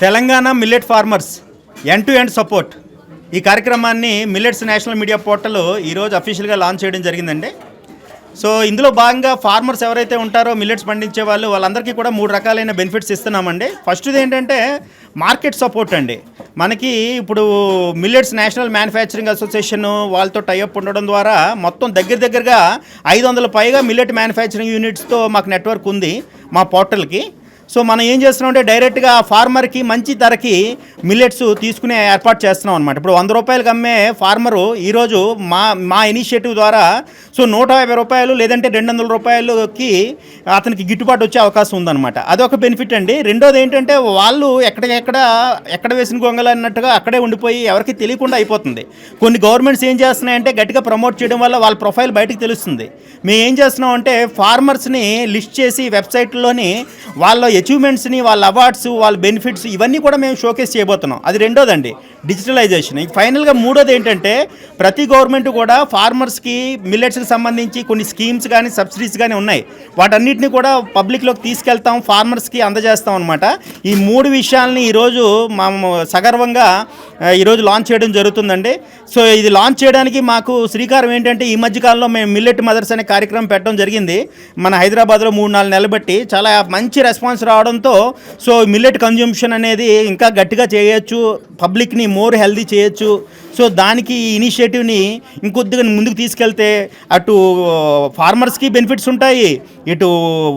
Telangana millet farmers end to end support ఈ కార్యక్రమాన్ని millets national media portal ఈరోజు అఫీషియల్గా లాంచ్ చేయడం జరిగిందండి. సో ఇందులో భాగంగా ఫార్మర్స్ ఎవరైతే ఉంటారో మిల్లెట్స్ పండించే వాళ్ళందరికీ కూడా 3 రకాలైన బెనిఫిట్స్ ఇస్తున్నామండి. ఫస్ట్ది ఏంటంటే మార్కెట్ సపోర్ట్ అండి. మనకి ఇప్పుడు మిల్లెట్స్ నేషనల్ మ్యానుఫ్యాక్చరింగ్ అసోసియేషన్ వాళ్ళతో టైఅప్ ఉండడం ద్వారా మొత్తం దగ్గరగా 500 పైగా మిల్లెట్ మ్యానుఫ్యాక్చరింగ్ యూనిట్స్తో మాకు నెట్వర్క్ ఉంది మా పోర్టల్కి. సో మనం ఏం చేస్తున్నామంటే డైరెక్ట్గా ఫార్మర్కి మంచి ధరకి మిల్లెట్స్ తీసుకునే ఏర్పాటు చేస్తున్నాం అనమాట. ఇప్పుడు 100 రూపాయలకి అమ్మే ఫార్మరు ఈరోజు మా ఇనిషియేటివ్ ద్వారా సో 150 రూపాయలు లేదంటే 200 రూపాయలకి అతనికి గిట్టుబాటు వచ్చే అవకాశం ఉందన్నమాట. అదొక బెనిఫిట్ అండి. రెండోది ఏంటంటే వాళ్ళు ఎక్కడ వేసిన గొంగలు అన్నట్టుగా అక్కడే ఉండిపోయి ఎవరికి తెలియకుండా అయిపోతుంది. కొన్ని గవర్నమెంట్స్ ఏం చేస్తున్నాయంటే గట్టిగా ప్రమోట్ చేయడం వల్ల వాళ్ళ ప్రొఫైల్ బయటకు తెలుస్తుంది. మేము ఏం చేస్తున్నాం అంటే ఫార్మర్స్ని లిస్ట్ చేసి వెబ్సైట్లోని వాళ్ళ అచీవ్మెంట్స్ని, వాళ్ళ అవార్డ్స్, వాళ్ళ బెనిఫిట్స్ ఇవన్నీ కూడా మేము షోకేస్ చేయబోతున్నాం. అది రెండోదండి డిజిటలైజేషన్. ఫైనల్గా మూడోది ఏంటంటే ప్రతి గవర్నమెంట్ కూడా ఫార్మర్స్కి మిల్లెట్స్కి సంబంధించి కొన్ని స్కీమ్స్ కానీ సబ్సిడీస్ కానీ ఉన్నాయి. వాటన్నిటిని కూడా పబ్లిక్లోకి తీసుకెళ్తాం, ఫార్మర్స్కి అందజేస్తాం అనమాట. ఈ 3 విషయాలని ఈరోజు మేము సగర్వంగా ఈరోజు లాంచ్ చేయడం జరుగుతుందండి. సో ఇది లాంచ్ చేయడానికి మాకు శ్రీకారం ఏంటంటే ఈ మధ్యకాలంలో మేము మిల్లెట్ మదర్స్ అనే కార్యక్రమం పెట్టడం జరిగింది. మన హైదరాబాద్లో 3-4 నెలలు బట్టి చాలా మంచి రెస్పాన్స్ రావడంతో సో మిల్లెట్ కన్జ్యూమ్షన్ అనేది ఇంకా గట్టిగా చేయొచ్చు, పబ్లిక్ని మోర్ హెల్దీ చేయొచ్చు. సో దానికి ఈ ఇనిషియేటివ్ని ఇంకొద్దిగా ముందుకు తీసుకెళ్తే అటు ఫార్మర్స్కి బెనిఫిట్స్ ఉంటాయి, ఇటు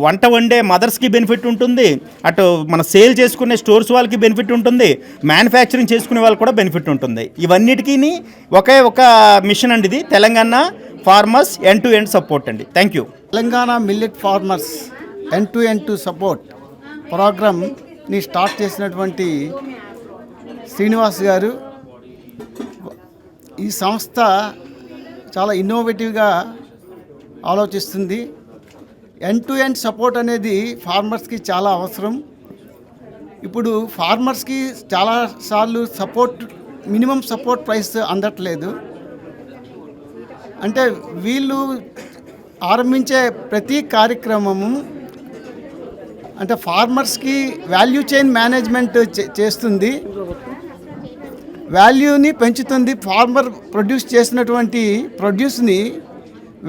వంట వండే మదర్స్కి బెనిఫిట్ ఉంటుంది, అటు మన సేల్ చేసుకునే స్టోర్స్ వాళ్ళకి బెనిఫిట్ ఉంటుంది, మ్యానుఫ్యాక్చరింగ్ చేసుకునే వాళ్ళకి కూడా బెనిఫిట్ ఉంటుంది. ఇవన్నిటికీ ఒకే ఒక మిషన్ అండి ఇది, Telangana farmers end to end support అండి. Thank you. Telangana millet farmers end to support ప్రోగ్రామ్ని స్టార్ట్ చేసినటువంటి శ్రీనివాస్ గారు, ఈ సంస్థ చాలా ఇన్నోవేటివ్గా ఆలోచిస్తుంది. ఎండ్ టు ఎండ్ సపోర్ట్ అనేది ఫార్మర్స్కి చాలా అవసరం. ఇప్పుడు ఫార్మర్స్కి చాలాసార్లు మినిమం సపోర్ట్ ప్రైస్ అందట్లేదు. అంటే వీళ్ళు ఆరంభించే ప్రతి కార్యక్రమము అంటే ఫార్మర్స్కి వాల్యూ చైన్ మేనేజ్మెంట్ చేస్తుంది, వాల్యూని పెంచుతుంది. ఫార్మర్ ప్రొడ్యూస్ చేసినటువంటి ప్రొడ్యూస్ని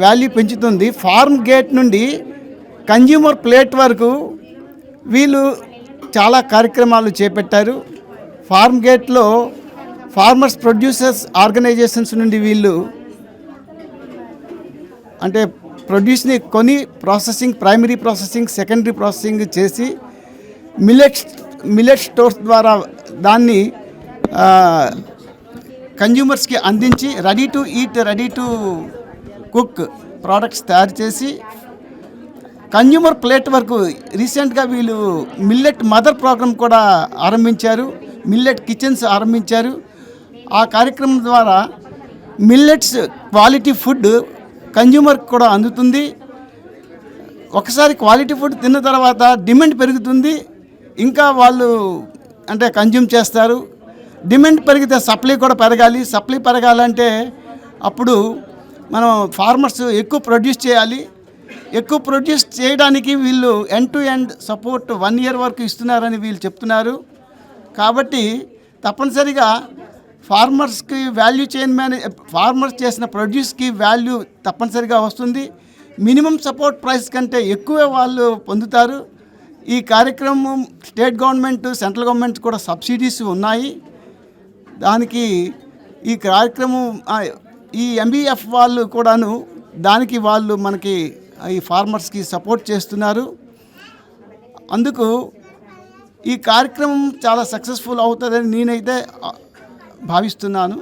వాల్యూ పెంచుతుంది. ఫార్మ్ గేట్ నుండి కన్జ్యూమర్ ప్లేట్ వరకు వీళ్ళు చాలా కార్యక్రమాలు చేపట్టారు. ఫార్మ్ గేట్లో ఫార్మర్స్ ప్రొడ్యూసర్స్ ఆర్గనైజేషన్స్ నుండి వీళ్ళు అంటే ప్రొడ్యూస్ని కొని processing, primary processing, secondary processing చేసి మిల్లెట్ స్టోర్స్ ద్వారా దాన్ని కన్జ్యూమర్స్కి అందించి ready to eat, ready to cook products తయారు చేసి కన్జ్యూమర్ ప్లేట్ వరకు రీసెంట్గా వీళ్ళు మిల్లెట్ మదర్ ప్రోగ్రామ్ కూడా ఆరంభించారు, మిల్లెట్ కిచెన్స్ ఆరంభించారు. ఆ కార్యక్రమం ద్వారా మిల్లెట్స్ క్వాలిటీ ఫుడ్ కన్జ్యూమర్కి కూడా అందుతుంది. ఒకసారి క్వాలిటీ ఫుడ్ తిన్న తర్వాత డిమాండ్ పెరుగుతుంది, ఇంకా వాళ్ళు అంటే కన్జ్యూమ్ చేస్తారు. డిమాండ్ పెరిగితే సప్లై కూడా పెరగాలి. సప్లై పెరగాలంటే అప్పుడు మనం ఫార్మర్స్ ఎక్కువ ప్రొడ్యూస్ చేయాలి. ఎక్కువ ప్రొడ్యూస్ చేయడానికి వీళ్ళు end to end support 1 year వరకు ఇస్తున్నారని వీళ్ళు చెప్తున్నారు. కాబట్టి తప్పనిసరిగా ఫార్మర్స్కి వాల్యూ చైన్ ఫార్మర్స్ చేసిన ప్రొడ్యూస్కి వాల్యూ తప్పనిసరిగా వస్తుంది. మినిమం సపోర్ట్ ప్రైస్ కంటే ఎక్కువే వాళ్ళు పొందుతారు. ఈ కార్యక్రమం స్టేట్ గవర్నమెంట్, సెంట్రల్ గవర్నమెంట్ కూడా సబ్సిడీస్ ఉన్నాయి. దానికి ఈ కార్యక్రమం ఈ ఎంబీఎఫ్ వాళ్ళు కూడాను దానికి వాళ్ళు మనకి ఈ ఫార్మర్స్కి సపోర్ట్ చేస్తున్నారు. అందుకు ఈ కార్యక్రమం చాలా సక్సెస్ఫుల్ అవుతుందని నేనైతే భావిస్తున్నాను.